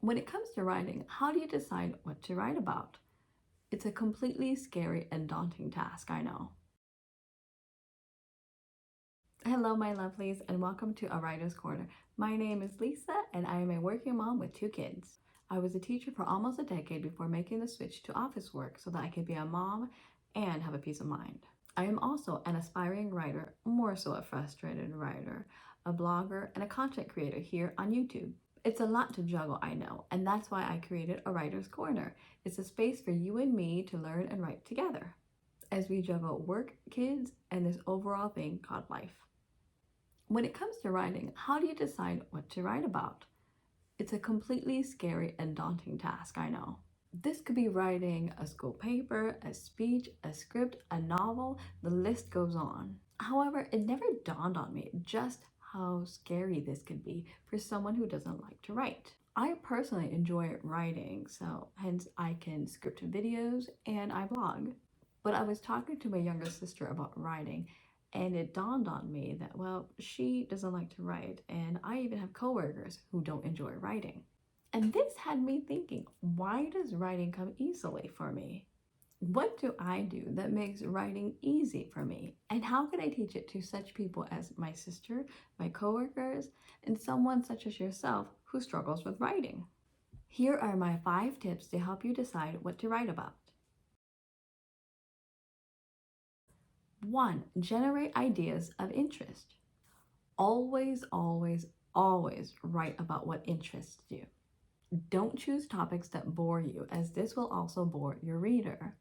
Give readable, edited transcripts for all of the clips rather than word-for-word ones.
When it comes to writing, how do you decide what to write about? It's a completely scary and daunting task, I know. Hello, my lovelies, and welcome to aWritersCorner. My name is Lysa, and I am a working mom with 2 kids. I was a teacher for almost a decade before making the switch to office work so that I could be a mom and have a peace of mind. I am also an aspiring writer, more so a frustrated writer, a blogger, and a content creator here on YouTube. It's a lot to juggle, I know, and that's why I created aWritersCorner. It's a space for you and me to learn and write together as we juggle work, kids, and this overall thing called life. When it comes to writing, how do you decide what to write about? It's a completely scary and daunting task, I know. This could be writing a school paper, a speech, a script, a novel, the list goes on. However, it never dawned on me just how scary this could be for someone who doesn't like to write. I personally enjoy writing, so hence I can script videos and I blog. But I was talking to my younger sister about writing, and it dawned on me that, well, she doesn't like to write, and I even have coworkers who don't enjoy writing. And this had me thinking, why does writing come easily for me? What do I do that makes writing easy for me? And how can I teach it to such people as my sister, my coworkers, and someone such as yourself who struggles with writing? Here are my 5 tips to help you decide what to write about. 1. Generate ideas of interest. Always, always, always write about what interests you. Don't choose topics that bore you, as this will also bore your reader.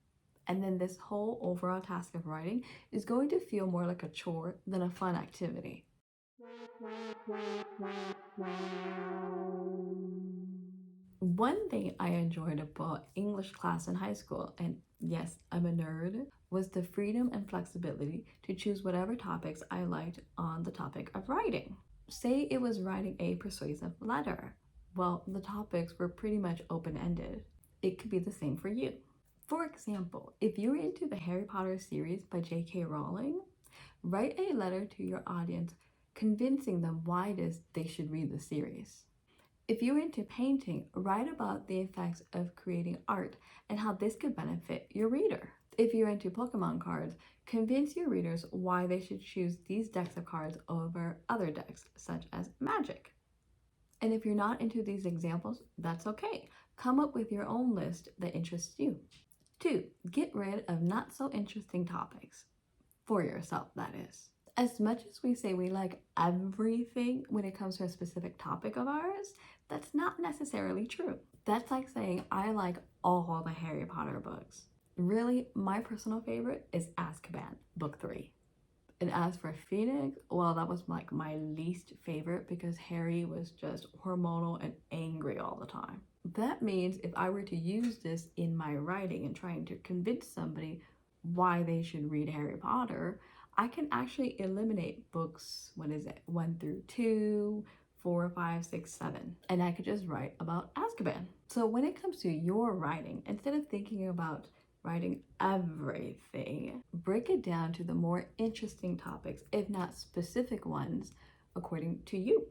And then this whole overall task of writing is going to feel more like a chore than a fun activity. One thing I enjoyed about English class in high school, and yes, I'm a nerd, was the freedom and flexibility to choose whatever topics I liked on the topic of writing. Say it was writing a persuasive letter. Well, the topics were pretty much open-ended. It could be the same for you. For example, if you're into the Harry Potter series by J.K. Rowling, write a letter to your audience convincing them why they should read the series. If you're into painting, write about the effects of creating art and how this could benefit your reader. If you're into Pokemon cards, convince your readers why they should choose these decks of cards over other decks, such as Magic. And if you're not into these examples, that's okay. Come up with your own list that interests you. 2. Get rid of not so interesting topics. For yourself, that is. As much as we say we like everything when it comes to a specific topic of ours, that's not necessarily true. That's like saying I like all the Harry Potter books. Really, my personal favorite is Azkaban, book 3. And as for Phoenix, well, that was like my least favorite because Harry was just hormonal and angry all the time. That means if I were to use this in my writing and trying to convince somebody why they should read Harry Potter, I can actually eliminate books, 1 through 2, 4, 5, 6, 7, and I could just write about Azkaban. So when it comes to your writing, instead of thinking about writing everything, break it down to the more interesting topics, if not specific ones, according to you.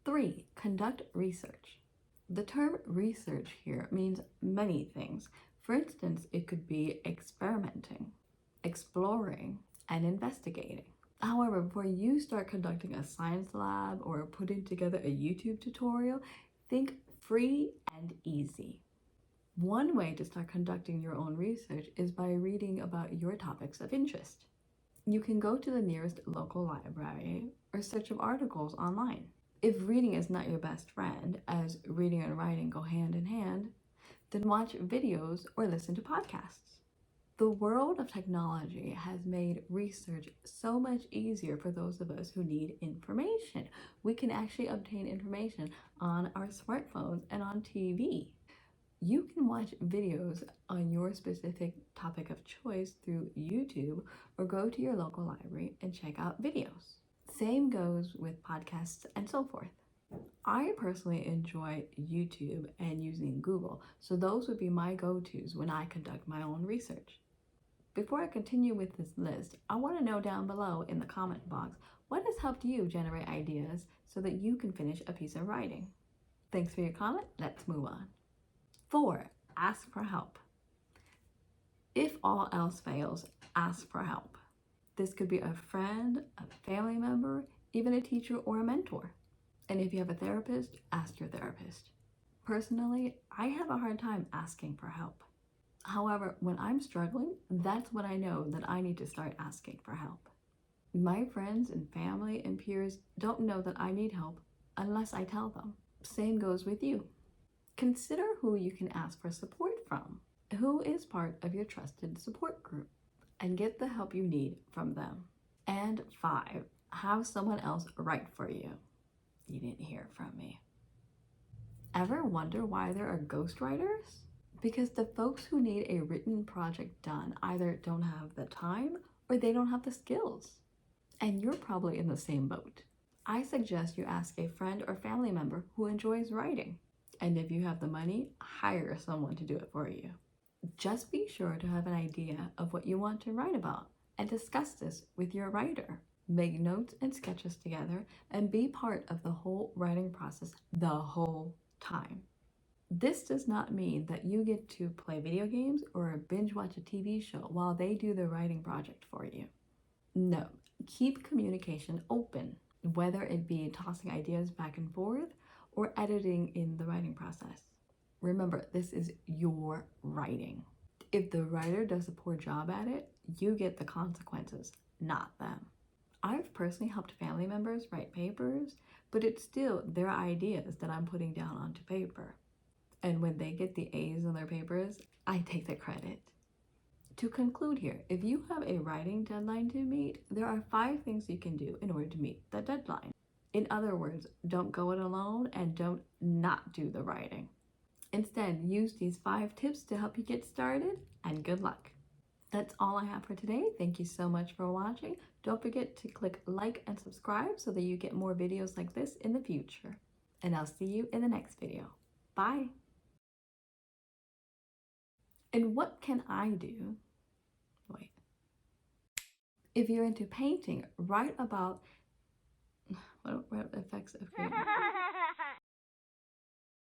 3. Conduct research. The term research here means many things. For instance, it could be experimenting, exploring, and investigating. However, before you start conducting a science lab or putting together a YouTube tutorial, think free and easy. One way to start conducting your own research is by reading about your topics of interest. You can go to the nearest local library or search up articles online. If reading is not your best friend, as reading and writing go hand in hand, then watch videos or listen to podcasts. The world of technology has made research so much easier for those of us who need information. We can actually obtain information on our smartphones and on TV. You can watch videos on your specific topic of choice through YouTube or go to your local library and check out videos. Same goes with podcasts and so forth. I personally enjoy YouTube and using Google, so those would be my go-tos when I conduct my own research. Before I continue with this list, I want to know down below in the comment box what has helped you generate ideas so that you can finish a piece of writing. Thanks for your comment. Let's move on. 4. Ask for help. If all else fails, ask for help. This could be a friend, a family member, even a teacher or a mentor. And if you have a therapist, ask your therapist. Personally, I have a hard time asking for help. However, when I'm struggling, that's when I know that I need to start asking for help. My friends and family and peers don't know that I need help unless I tell them. Same goes with you. Consider who you can ask for support from. Who is part of your trusted support group? And get the help you need from them. And 5, have someone else write for you. You didn't hear from me. Ever wonder why there are ghostwriters? Because the folks who need a written project done either don't have the time or they don't have the skills. And you're probably in the same boat. I suggest you ask a friend or family member who enjoys writing. And if you have the money, hire someone to do it for you. Just be sure to have an idea of what you want to write about and discuss this with your writer. Make notes and sketches together and be part of the whole writing process the whole time. This does not mean that you get to play video games or binge watch a TV show while they do the writing project for you. No, keep communication open, whether it be tossing ideas back and forth or editing in the writing process. Remember, this is your writing. If the writer does a poor job at it, you get the consequences, not them. I've personally helped family members write papers, but it's still their ideas that I'm putting down onto paper. And when they get the A's on their papers, I take the credit. To conclude here, if you have a writing deadline to meet, there are 5 things you can do in order to meet the deadline. In other words, don't go it alone and don't not do the writing. Instead, use these 5 tips to help you get started, and good luck. That's all I have for today. Thank you so much for watching. Don't forget to click like and subscribe so that you get more videos like this in the future. And I'll see you in the next video. Bye. And what can I do? Wait. If you're into painting, write about what effects of creating.